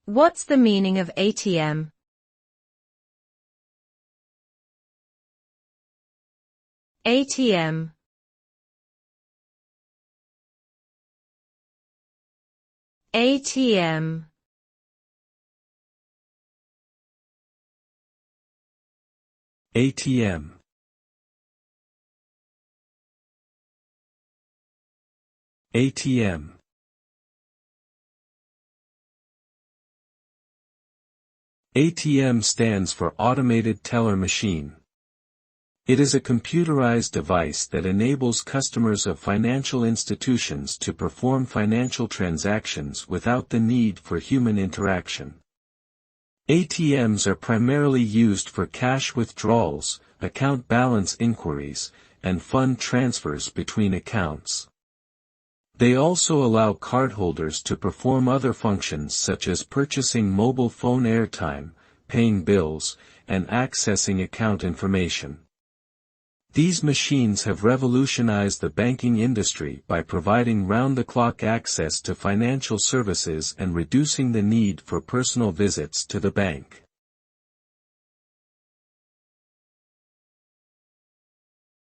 What's the meaning of ATM? ATM. ATM. ATM. ATM. ATM stands for Automated Teller Machine. It is a computerized device that enables customers of financial institutions to perform financial transactions without the need for human interaction. ATMs are primarily used for cash withdrawals, account balance inquiries, and fund transfers between accounts. They also allow cardholders to perform other functions such as purchasing mobile phone airtime, paying bills, and accessing account information. These machines have revolutionized the banking industry by providing round-the-clock access to financial services and reducing the need for personal visits to the bank.